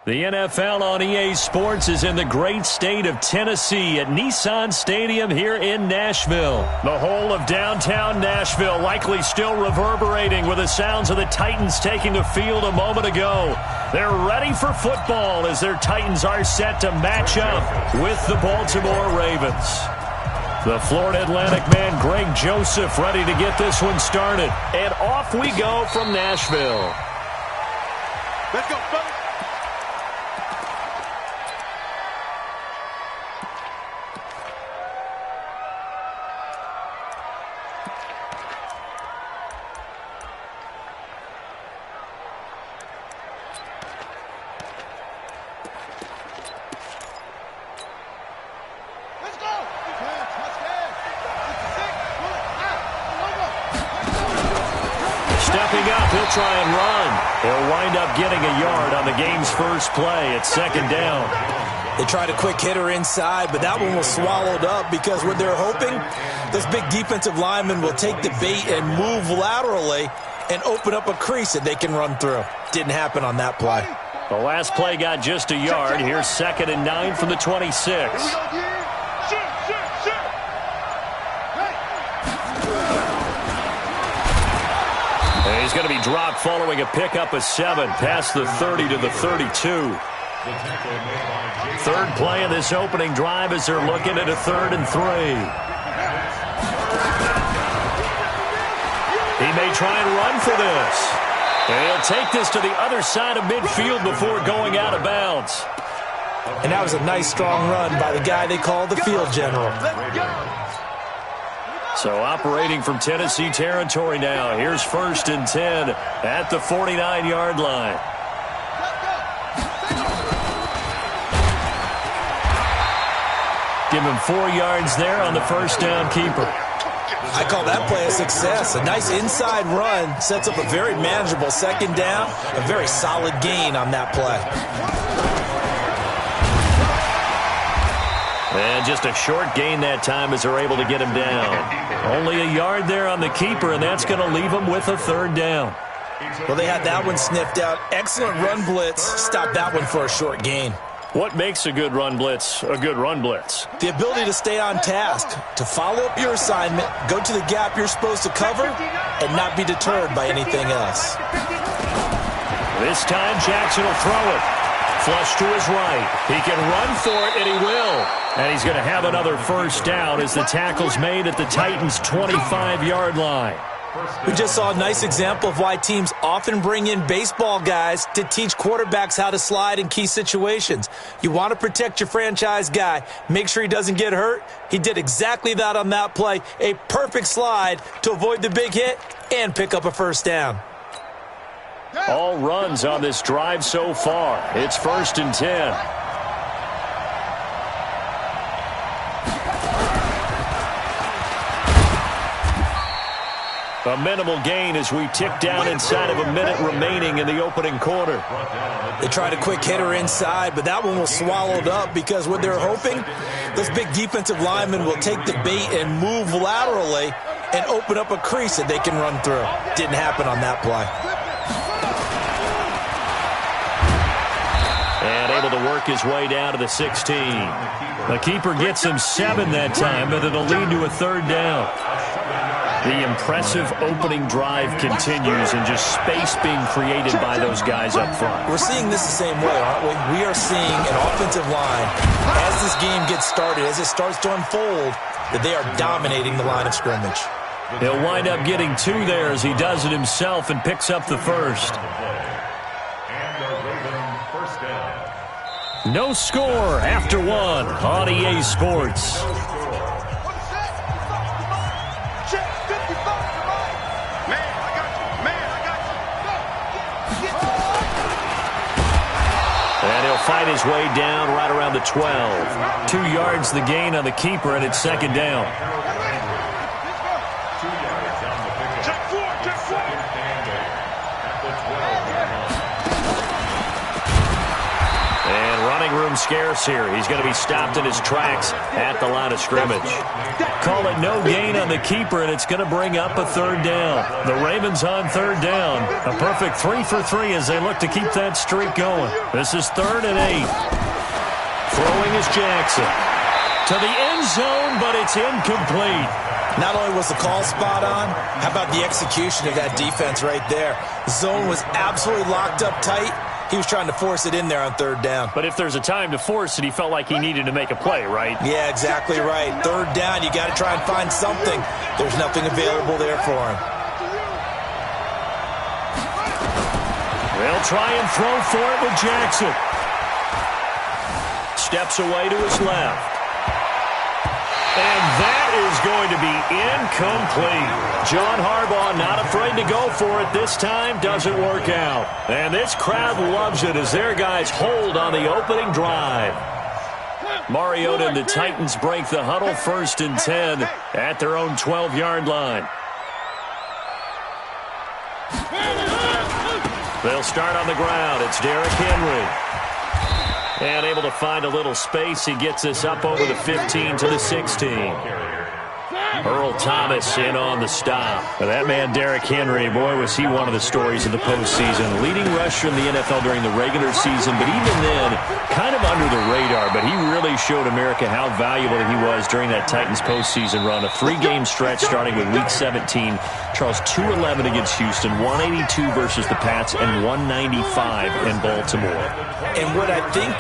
The NFL on EA Sports is in the great state of Tennessee at Nissan Stadium here in Nashville. The whole of downtown Nashville likely still reverberating with the sounds of the Titans taking the field a moment ago. They're ready for football as their Titans are set to match up with the Baltimore Ravens. The Florida Atlantic man Greg Joseph ready to get this one started. And off we go from Nashville. Let's go, buddy. Stepping up, he'll try and run. He'll wind up getting a yard on the game's first play at second down. They tried a quick hitter inside, but that one was swallowed up because what they're hoping, this big defensive lineman will take the bait and move laterally and open up a crease that they can run through. Didn't happen on that play. The last play got just a yard. Here's 2nd and 9 from the 26. He's going to be dropped following a pickup of 7 past the 30 to the 32. Third play of this opening drive as they're looking at a 3rd and 3. He may try and run for this. And he'll take this to the other side of midfield before going out of bounds. And that was a nice strong run by the guy they call the field general. So operating from Tennessee territory now. Here's 1st and 10 at the 49-yard line. Give him 4 yards there on the first down keeper. I call that play a success. A nice inside run sets up a very manageable second down. A very solid gain on that play. And just a short gain that time as they're able to get him down. Only a yard there on the keeper, and that's going to leave him with a 3rd down. Well, they had that one sniffed out. Excellent run blitz. Stopped that one for a short gain. What makes a good run blitz a good run blitz? The ability to stay on task, to follow up your assignment, go to the gap you're supposed to cover, and not be deterred by anything else. This time Jackson will throw it. Flush to his right. He can run for it, and he will. And he's going to have another first down as the tackle's made at the Titans' 25-yard line. We just saw a nice example of why teams often bring in baseball guys to teach quarterbacks how to slide in key situations. You want to protect your franchise guy. Make sure he doesn't get hurt. He did exactly that on that play. A perfect slide to avoid the big hit and pick up a first down. All runs on this drive so far. It's 1st and 10. A minimal gain as we tick down inside of a minute remaining in the opening quarter. They tried a quick hitter inside, but that one was swallowed up because what they're hoping, this big defensive lineman will take the bait and move laterally and open up a crease that they can run through. Didn't happen on that play. And able to work his way down to the 16. The keeper gets him 7 that time, but it'll lead to a 3rd down. The impressive opening drive continues and just space being created by those guys up front. We're seeing this the same way, aren't we? We are seeing an offensive line, as this game gets started, as it starts to unfold, that they are dominating the line of scrimmage. He'll wind up getting 2 there as he does it himself and picks up the first. No score after 1 on EA Sports. And he'll fight his way down right around the 12. 2 yards the gain on the keeper, and it's 2nd down. And running running room scarce here. He's going to be stopped in his tracks at the line of scrimmage. Call it no gain on the keeper, and it's going to bring up a third down. The Ravens on third down. A perfect 3 for 3 as they look to keep that streak going. This is 3rd and 8. Throwing is Jackson. To the end zone, but it's incomplete. Not only was the call spot on, how about the execution of that defense right there? The zone was absolutely locked up tight. He was trying to force it in there on 3rd down. But if there's a time to force it, he felt like he needed to make a play, right? Yeah, exactly right. 3rd down, you got to try and find something. There's nothing available there for him. They'll try and throw for it with Jackson. Steps away to his left. And that is going to be incomplete. John Harbaugh not afraid to go for it this time. Doesn't work out. And this crowd loves it as their guys hold on the opening drive. Mariota and the Titans break the huddle, 1st and 10 at their own 12-yard line. They'll start on the ground. It's Derrick Henry. And able to find a little space. He gets us up over the 15 to the 16. Earl Thomas in on the stop. That man, Derrick Henry, boy, was he one of the stories of the postseason. Leading rusher in the NFL during the regular season, but even then, kind of under the radar. But he really showed America how valuable he was during that Titans postseason run. A 3-game stretch starting with Week 17. Charles, 211 against Houston, 182 versus the Pats, and 195 in Baltimore. And what I think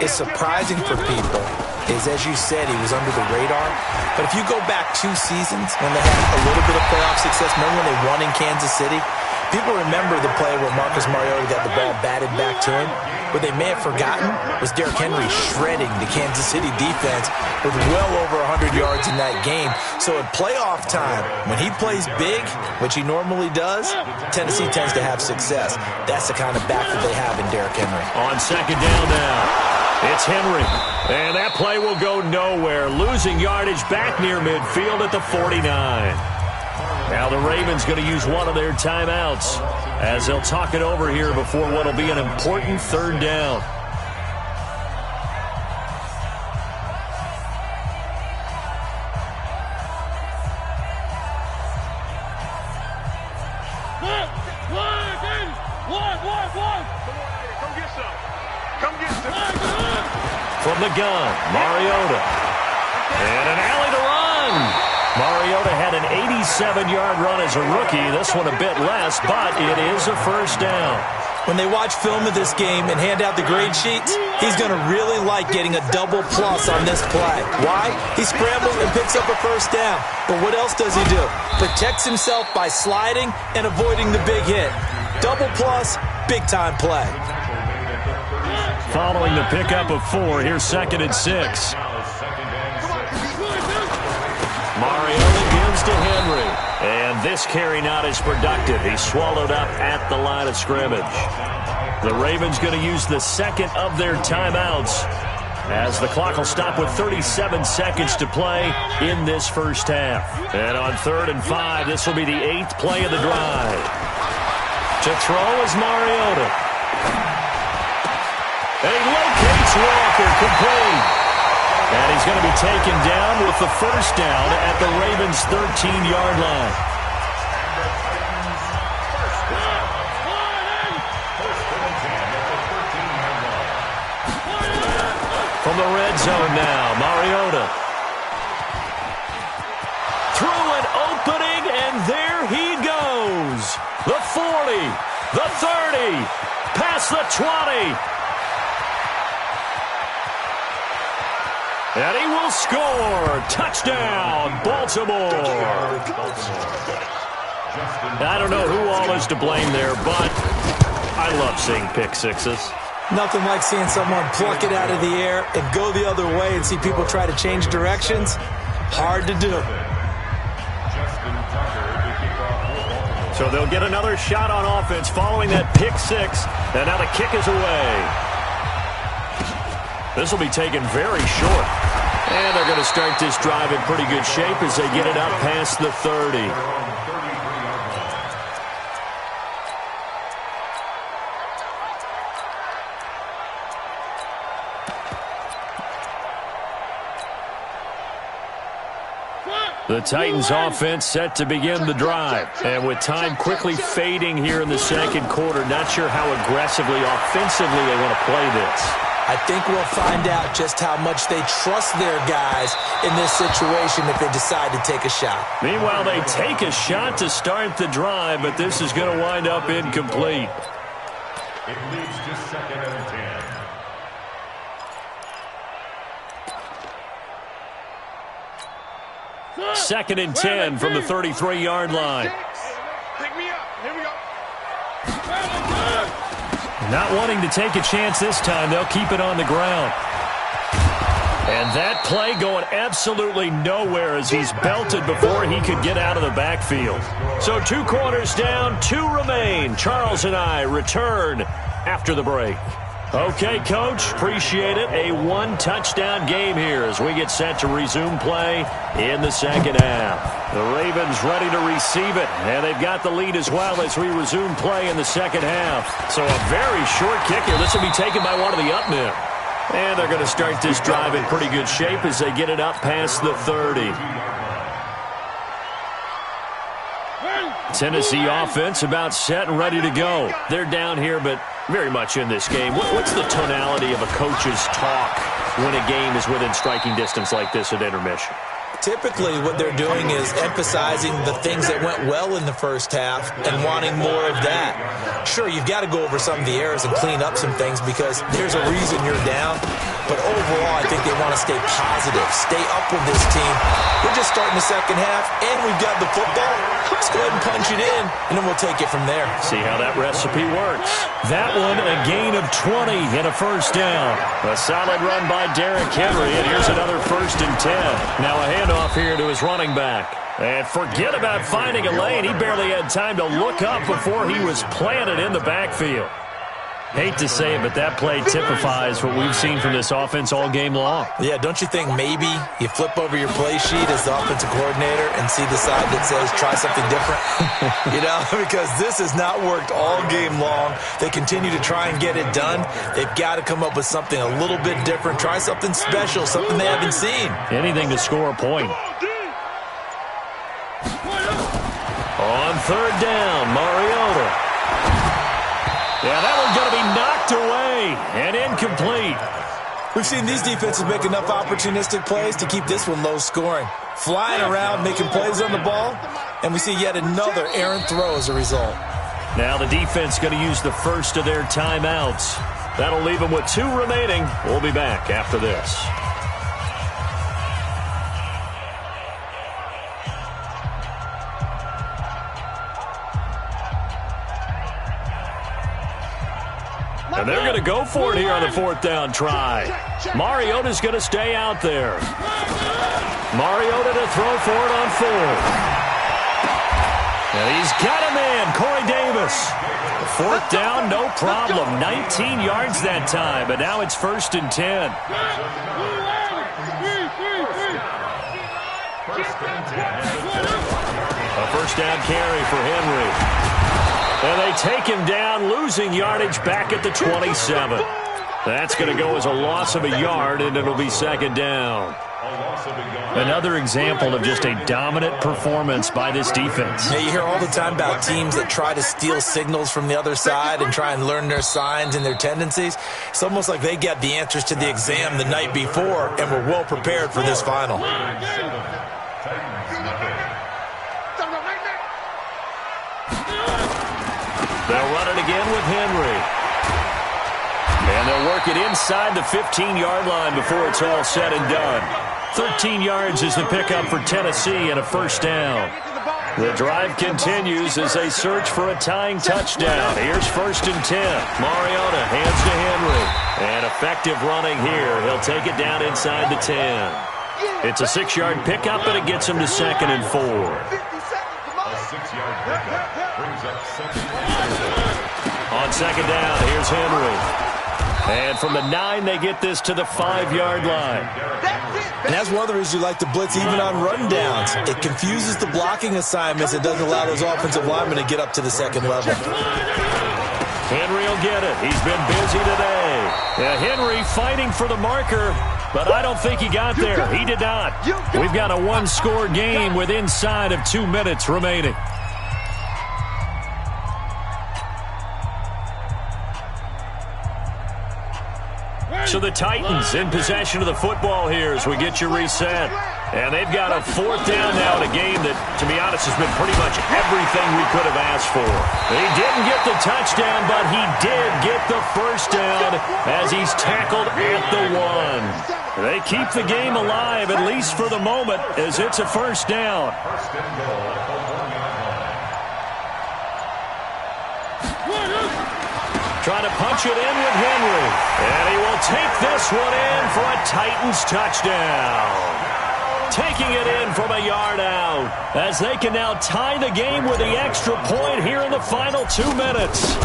is surprising for people is, as you said, he was under the radar. But if you go back 2 seasons when they had a little bit of playoff success, remember when they won in Kansas City? People remember the play where Marcus Mariota got the ball batted back to him. What they may have forgotten was Derrick Henry shredding the Kansas City defense with well over 100 yards in that game. So at playoff time, when he plays big, which he normally does, Tennessee tends to have success. That's the kind of back that they have in Derrick Henry. On 2nd down now, it's Henry. And that play will go nowhere. Losing yardage back near midfield at the 49. Now the Ravens going to use one of their timeouts as they'll talk it over here before what will be an important 3rd down. From the gun, Mariota. And an alley to run. Mariota had an 87-yard run as a rookie. This one a bit less, but it is a 1st down. When they watch film of this game and hand out the grade sheets, he's going to really like getting a double plus on this play. Why? He scrambles and picks up a 1st down. But what else does he do? Protects himself by sliding and avoiding the big hit. Double plus, big-time play. Following the pickup of 4, here's 2nd and 6. Mariota gives to Henry. And this carry not as productive. He's swallowed up at the line of scrimmage. The Ravens going to use the 2nd of their timeouts as the clock will stop with 37 seconds to play in this 1st half. And on 3rd and 5, this will be the 8th play of the drive. To throw is Mariota. And he locates Walker, complete. And he's going to be taken down with the 1st down at the Ravens' 13-yard line. From the red zone now, Mariota. Through an opening, and there he goes. The 40, the 30, past the 20. And he will score. Touchdown, Baltimore. I don't know who all is to blame there, but I love seeing pick sixes. Nothing like seeing someone pluck it out of the air and go the other way and see people try to change directions. Hard to do. So they'll get another shot on offense following that pick six. And now the kick is away. This will be taken very short. And they're going to start this drive in pretty good shape as they get it up past the 30. The Titans offense set to begin the drive. And with time quickly fading here in the second quarter, not sure how aggressively, offensively they want to play this. I think we'll find out just how much they trust their guys in this situation if they decide to take a shot. Meanwhile, they take a shot to start the drive, but this is going to wind up incomplete. It leads to 2nd and 10. 2nd and 10 from the 33-yard line. Pick me up. Here we go. Not wanting to take a chance this time, they'll keep it on the ground. And that play going absolutely nowhere as he's belted before he could get out of the backfield. So 2 quarters down, 2 remain. Charles and I return after the break. Okay, Coach, appreciate it. A 1-touchdown game here as we get set to resume play in the second half. The Ravens ready to receive it, and they've got the lead as well as we resume play in the second half. So a very short kick here. This will be taken by one of the up men. And they're going to start this drive in pretty good shape as they get it up past the 30. Tennessee offense about set and ready to go. They're down here, but very much in this game. What's the tonality of a coach's talk when a game is within striking distance like this at intermission? Typically, what they're doing is emphasizing the things that went well in the first half and wanting more of that. Sure, you've got to go over some of the errors and clean up some things because there's a reason you're down. But overall, I think they want to stay positive, stay up with this team. We're just starting the second half, and we've got the football. Let's go ahead and punch it in, and then we'll take it from there. See how that recipe works. That one, a gain of 20 and a first down. A solid run by Derrick Henry, and here's another 1st and 10. Now a handoff here to his running back. And forget about finding a lane. He barely had time to look up before he was planted in the backfield. Hate to say it, but that play typifies what we've seen from this offense all game long. Yeah, don't you think maybe you flip over your play sheet as the offensive coordinator and see the side that says try something different? You know, because this has not worked all game long. They continue to try and get it done. They've got to come up with something a little bit different. Try something special, something they haven't seen. Anything to score a point. On 3rd down, Mariota. Yeah, that one's going to be knocked away and incomplete. We've seen these defenses make enough opportunistic plays to keep this one low scoring. Flying around, making plays on the ball, and we see yet another errant throw as a result. Now the defense going to use the first of their timeouts. That'll leave them with 2 remaining. We'll be back after this. And they're going to go for it here on the 4th down try. Mariota's going to stay out there. Mariota to throw for it on 4th. And he's got a man, Corey Davis. 4th down, no problem. 19 yards that time, but now it's 1st and 10. A 1st down carry for Henry. And they take him down, losing yardage back at the 27. That's going to go as a loss of a yard, and it'll be 2nd down. Another example of just a dominant performance by this defense. Yeah, you hear all the time about teams that try to steal signals from the other side and try and learn their signs and their tendencies. It's almost like they get the answers to the exam the night before and were well prepared for this final. They'll run it again with Henry. And they'll work it inside the 15-yard line before it's all said and done. 13 yards is the pickup for Tennessee and a 1st down. The drive continues as they search for a tying touchdown. Here's 1st and 10. Mariota hands to Henry. And effective running here. He'll take it down inside the 10. It's a 6-yard pickup, and it gets him to 2nd and 4. On 2nd down, here's Henry. And from the 9, they get this to the 5-yard line. And that's one of the reasons you like to blitz even on rundowns. It confuses the blocking assignments. It doesn't allow those offensive linemen to get up to the 2nd level. Henry will get it. He's been busy today. Henry fighting for the marker. but I don't think he got there. He did not. We've got a one-score game with inside of 2 minutes remaining. So the Titans in possession of the football here as we get you reset. And they've got a fourth down now in a game that, to be honest, has been pretty much everything we could have asked for. He didn't get the touchdown, but he did get the first down as he's tackled at the 1. They keep the game alive, at least for the moment, as it's a first down. Trying to punch it in with Henry. And he will take this one in for a Titans touchdown. Taking it in from a yard out as they can now tie the game with the extra point here in the final 2 minutes.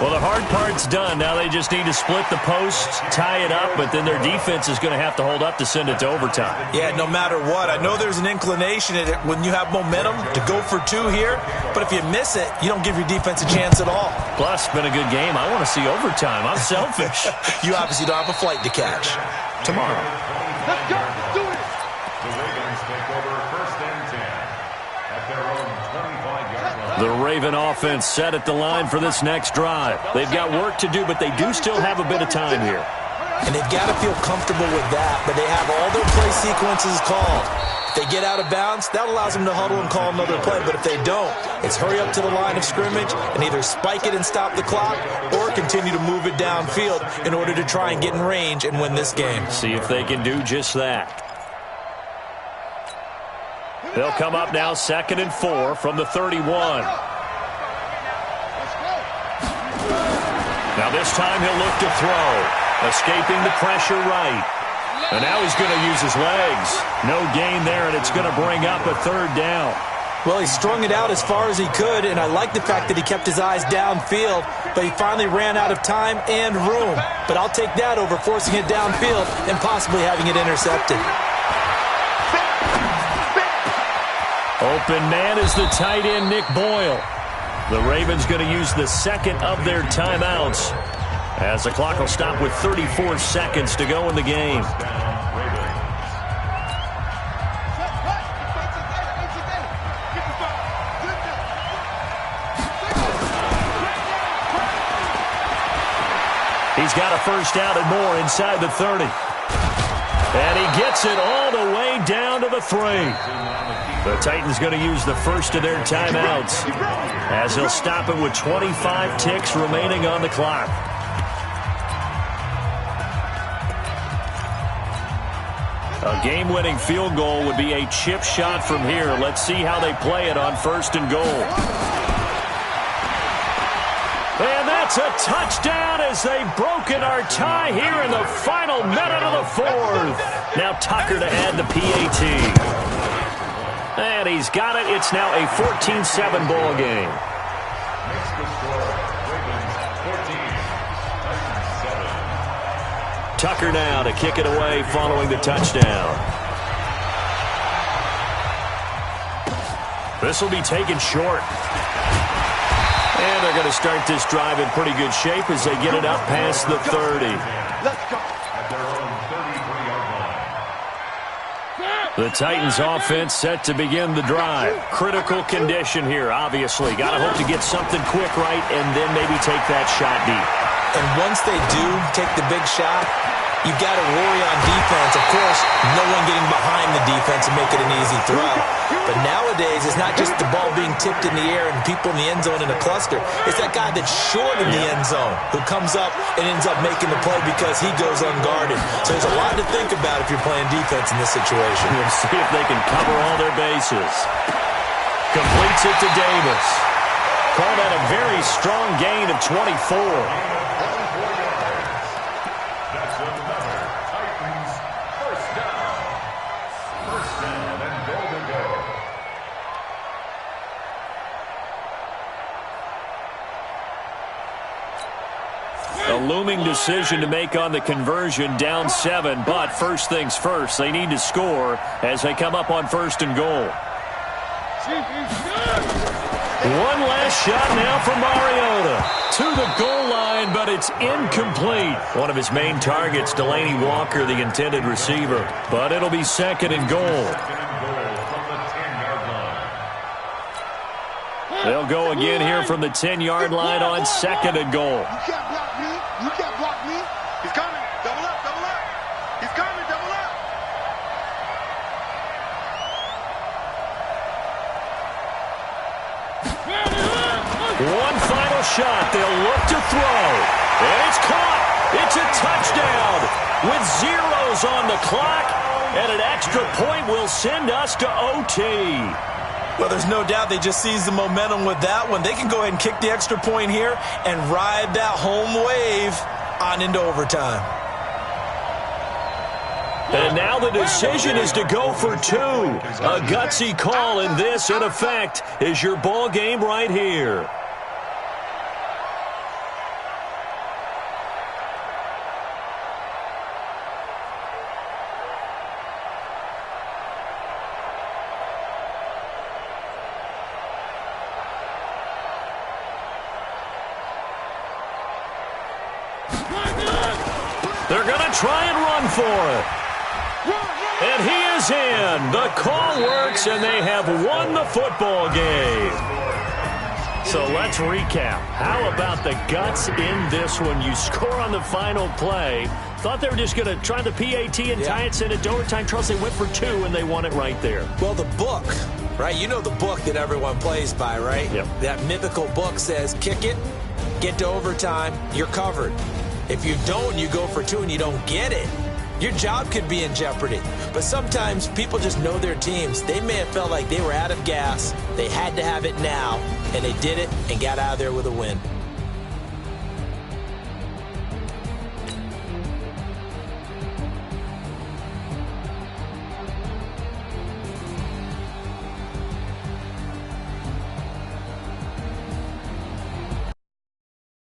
Well, the hard part's done. Now they just need to split the post, tie it up, but then their defense is going to have to hold up to send it to overtime. Yeah, no matter what. I know there's an inclination in it when you have momentum to go for 2 here, but if you miss it, you don't give your defense a chance at all. Plus, it's been a good game. I want to see overtime. I'm selfish. You obviously don't have a flight to catch. Tomorrow. Let's go. Do it. The Ravens take over 1st and 10 at their own 25-yard line. The Raven offense set at the line for this next drive. They've got work to do, but they do still have a bit of time here. And they've got to feel comfortable with that, but they have all their play sequences called. If they get out of bounds, that allows them to huddle and call another play, but if they don't, it's hurry up to the line of scrimmage and either spike it and stop the clock or continue to move it downfield in order to try and get in range and win this game. See if they can do just that. They'll come up now 2nd and 4 from the 31. Now this time he'll look to throw. Escaping the pressure right. And now he's going to use his legs. No gain there, and it's going to bring up a 3rd down. Well, he strung it out as far as he could, and I like the fact that he kept his eyes downfield, but he finally ran out of time and room. But I'll take that over forcing it downfield and possibly having it intercepted. Open man is the tight end, Nick Boyle. The Ravens going to use the 2nd of their timeouts as the clock will stop with 34 seconds to go in the game. He's got a first down and more inside the 30. And he gets it all the way down to the 3. The Titans going to use the first of their timeouts as he'll stop it with 25 ticks remaining on the clock. A game-winning field goal would be a chip shot from here. Let's see how they play it on 1st and goal. And that's a touchdown as they've broken our tie here in the final minute of the 4th. Now Tucker to add the PAT. And he's got it. It's now a 14-7 ball game. Makes the score. Ravens 14, Titans 7. Tucker now to kick it away following the touchdown. This will be taken short. And they're going to start this drive in pretty good shape as they get it up past the 30. Let's go. At their own 33-yard line. The Titans offense set to begin the drive. Critical condition here, obviously. Got to hope to get something quick right and then maybe take that shot deep. And once they do take the big shot, you've got to worry on defense. Of course, no one getting behind the defense and make it an easy throw. But nowadays, it's not just the ball being tipped in the air and people in the end zone in a cluster. It's that guy that's short in the end zone who comes up and ends up making the play because he goes unguarded. So there's a lot to think about if you're playing defense in this situation. We'll see if they can cover all their bases. Completes it to Davis. Call that a very strong gain of 24. That's another Titans first down. First down and goal to go. A looming decision to make on the conversion, down 7, but first things first, they need to score as they come up on 1st and goal. One last shot now from Mariota. to the goal line, but it's incomplete. One of his main targets, Delaney Walker, the intended receiver. But it'll be second and goal. They'll go again here from the 10-yard line on second and goal. You can't block me. You can't block me. He's coming. Double up, double up. He's coming, double up. One final shot. They'll look to throw. And it's caught. It's a touchdown with zeros on the clock. And an extra point will send us to OT. Well, there's no doubt they just seized the momentum with that one. They can go ahead and kick the extra point here and ride that home wave on into overtime. And now the decision is to go for two. A gutsy call, and this, in effect, is your ball game right here. They're going to try and run for it. And he is in. The call works, and they have won the football game. So let's recap. How about the guts in this one? You score on the final play. Thought they were just going to try the PAT and tie it, send it to overtime. Charles, they went for two, and they won it right there. Well, the book, right? You know the book that everyone plays by, right? Yep. That mythical book says, kick it, get to overtime, you're covered. If you don't, you go for two and you don't get it, your job could be in jeopardy. But sometimes people just know their teams. They may have felt like they were out of gas. They had to have it now, and they did it and got out of there with a win.